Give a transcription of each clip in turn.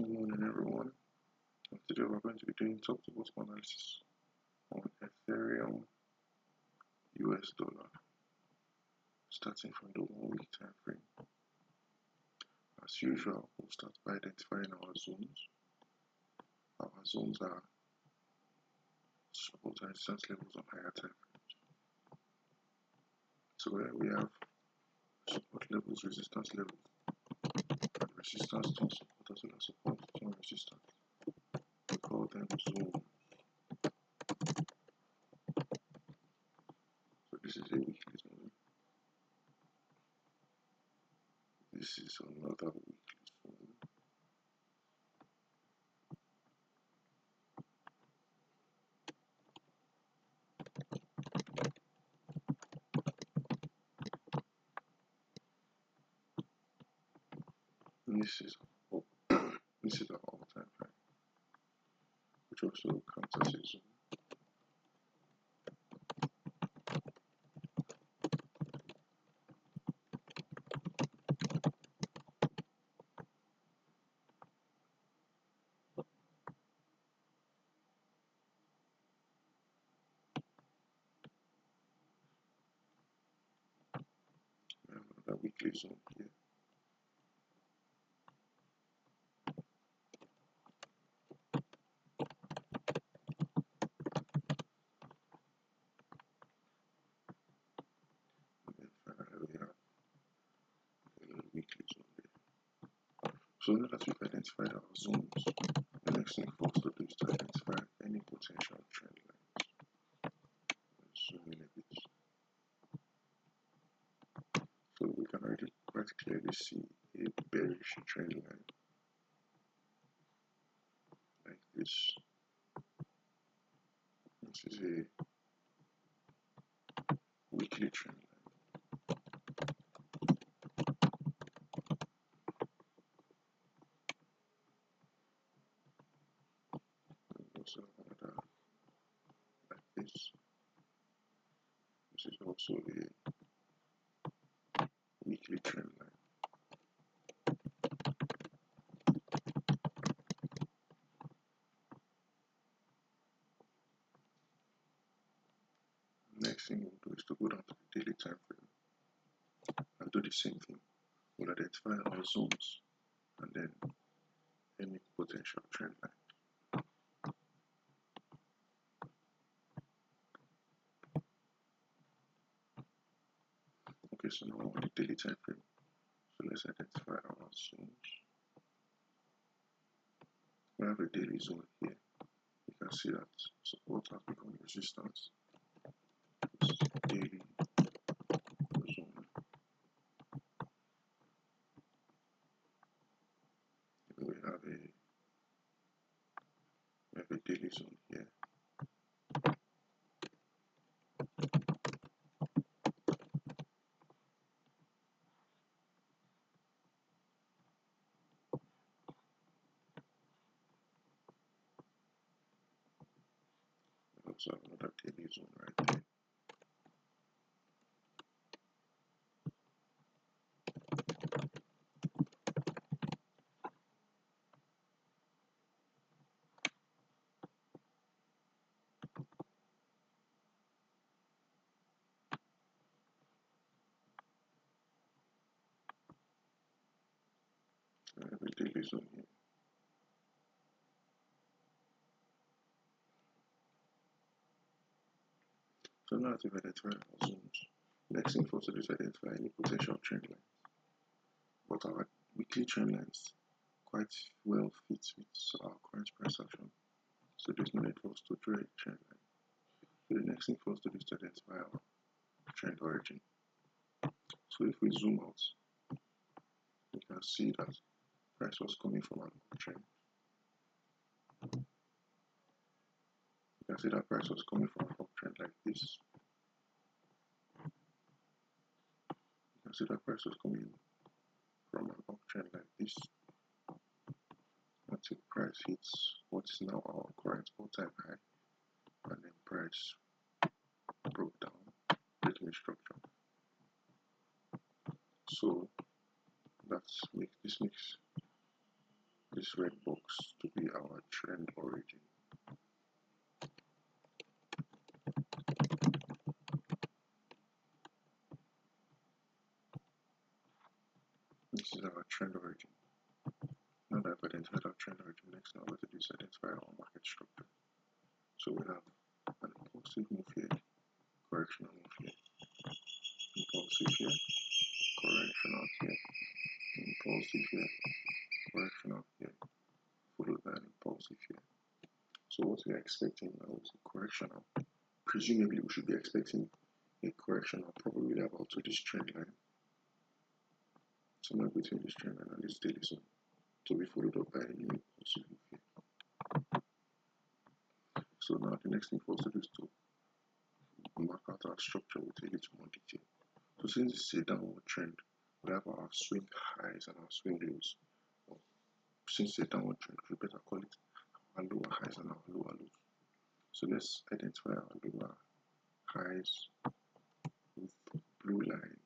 Morning everyone. Today we're going to be doing top to bottom analysis on Ethereum US dollar, starting from the 1 week time frame. As usual, we'll start by identifying our zones. Our zones are support and resistance levels on higher time frames. So where we have support levels, resistance levels, and resistance to support as well as support to resistance. We call them zones. So this is a weekly zone. This is another weekly zone. And this is this is our all-time high, which also counts as a zone. We have another weekly zone here. We have a weekly zone there. So now that we've identified our zones, the next thing for us to do is to identify any potential trend lines. Let's zoom in a bit. So we can already quite clearly see a bearish trend line like this. This is a weekly trend line. Also another like this. This is also a weekly trend line. Next thing we'll do is to go down to the daily time frame and do the same thing. We'll identify our zones and then any potential trend line. Okay, so now on the daily time frame, so let's identify our zones. We have a daily zone here. You can see that support has become resistance. This is a daily zone. We have a daily zone here. We also have another daily zone right there. We have a daily zone here. So now that we've identified our zones, next thing for us to do is identify any potential trend lines. But our weekly trend lines quite well fit with our current price action. So there's no need for us to draw a trend line. So the next thing for us to do is to identify our trend origin. So if we zoom out, we can see that price was coming from an uptrend. You can see that price was coming from an uptrend like this. You can see that price was coming from an uptrend like this until price hits what is now our current all-time high, and then price broke down, breaking structure. So this this red box to be our trend origin. This is our trend origin. Now that I've identified our trend origin, next now what to do is identify our market structure. So we have an impulsive move here, correctional move here, impulsive here, correctional here, impulsive here, correctional here, followed by an impulsive here. So what we are expecting now is a correctional. Presumably we should be expecting a correctional probably about to this trend line, somewhere between this trend line and this daily zone, to be followed up by a new impulsive move here. So now the next thing for us to do is to mark out our structure with a little more detail. So since this is a downward trend, we have our swing highs and our swing lows. Well, since it's a downward trend, we better call it our lower highs and our lower lows. So let's identify our lower highs with blue lines.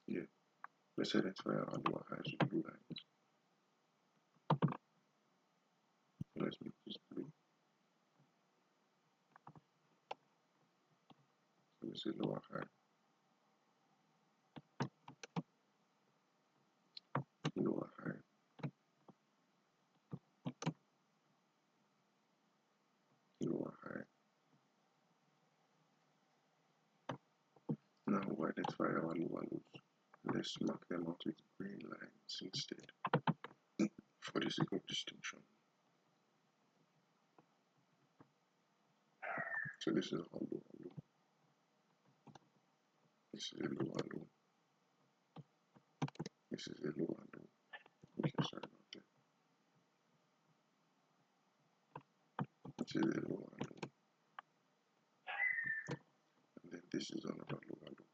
Here, let's identify our lower highs with blue lines. Let's make this blue. So this is lower high, lower high, lower high. Now we identify our lower lows. Let's mark them out with green lines instead, for the sake of distinction. So this is our lower low. This is a lower low. This is a lower low. Okay, sorry about that. This is a lower low. And then this is another lower low.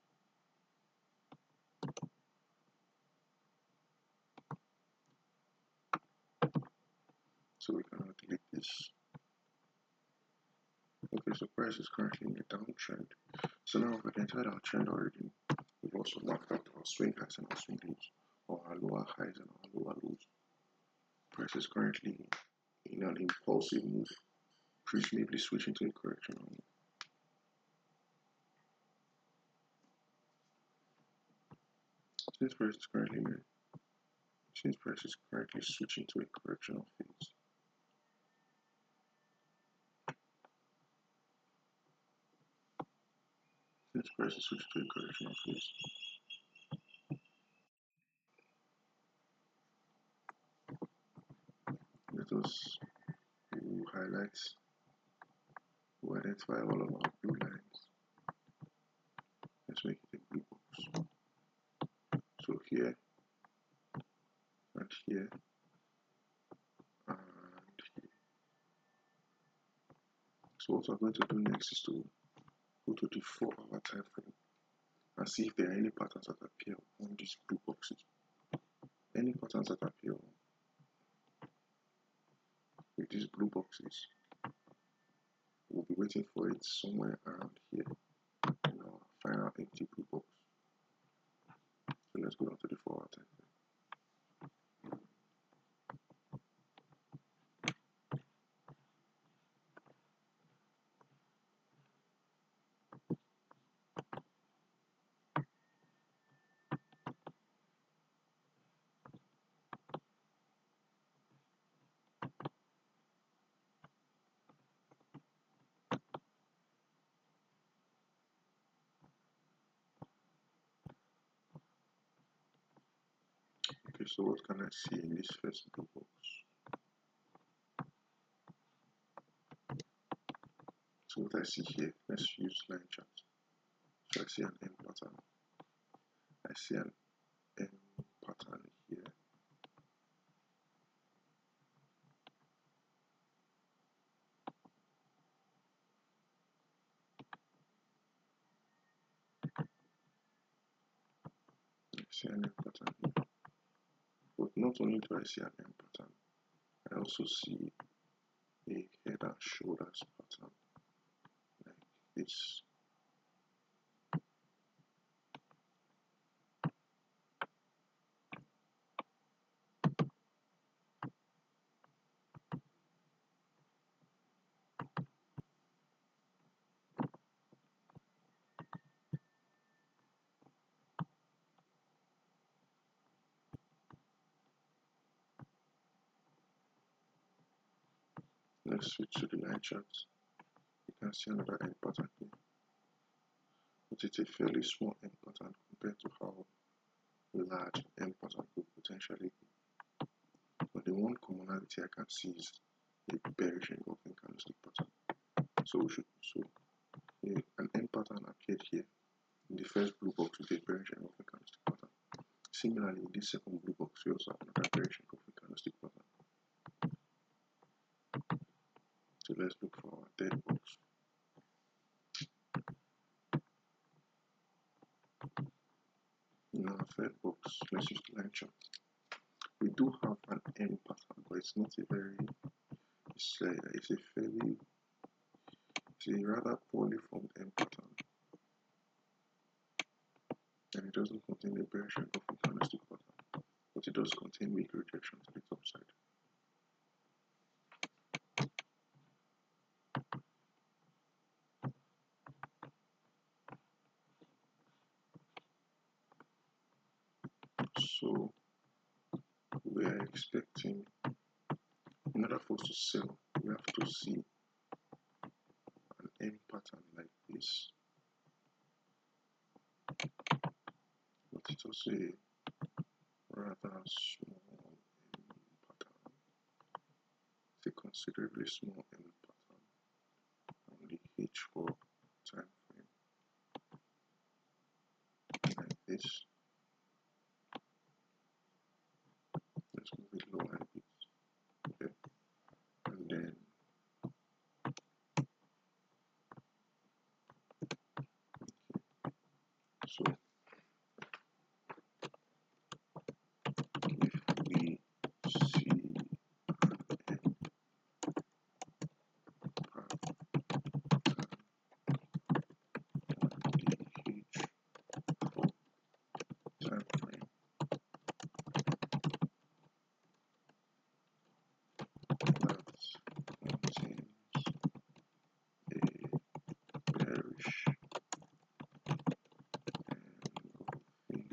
So we cannot delete this. Okay, so price is currently in a downtrend. So now we've identified our trend origin. We've also marked out our swing highs and our swing lows, or our lower highs and our lower lows. Price is currently in an impulsive move, presumably switching to a correctional move. Since price is currently switching to a correctional phase, let us highlight, we'll identify all of our blue lines. Let's make it a blue box. So here and here and here. So what we're going to do next is to go to the 4-hour time frame and see if there are any patterns that appear on these blue boxes. Any patterns that appear with these blue boxes, we'll be waiting for it somewhere around here in our final empty blue box. So let's go down to the 4-hour time frame. Okay, so what can I see in this first blue box? So what I see here, let's use line chart. So I see an M pattern. I see an M pattern here. I see an M pattern here. But not only do I see an M pattern, I also see a head and shoulders pattern like this. Let's switch to the line chart. You can see another end pattern here. But it's a fairly small end pattern compared to how large end pattern could potentially be. But the one commonality I can see is a bearish engulfing candlestick pattern. So an end pattern appeared here in the first blue box with a bearish engulfing candlestick pattern. Similarly, in this second blue box, we also have another bearish engulfing candlestick pattern. So let's look for our third box. In our third box, let's use the line chart. We do have an end pattern, but it's not a very, it's a rather poorly formed end pattern, and it doesn't contain a bearish engulfing candlestick pattern, but it does contain weak rejection to the top side. So we are expecting, in order for us to sell, we have to see an end pattern like this, but it's also a rather small end pattern. It's a considerably small end pattern on the H4 time frame, like this. Let's move it lower a bit. Okay, and then so if we see an end pattern on the H4 time frame, that contains a bearish engulfing pattern in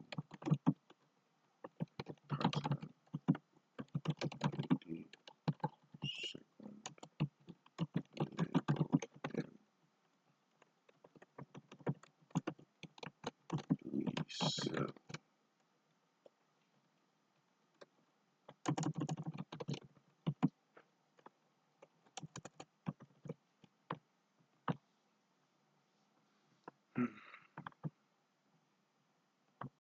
the second label M, we sell.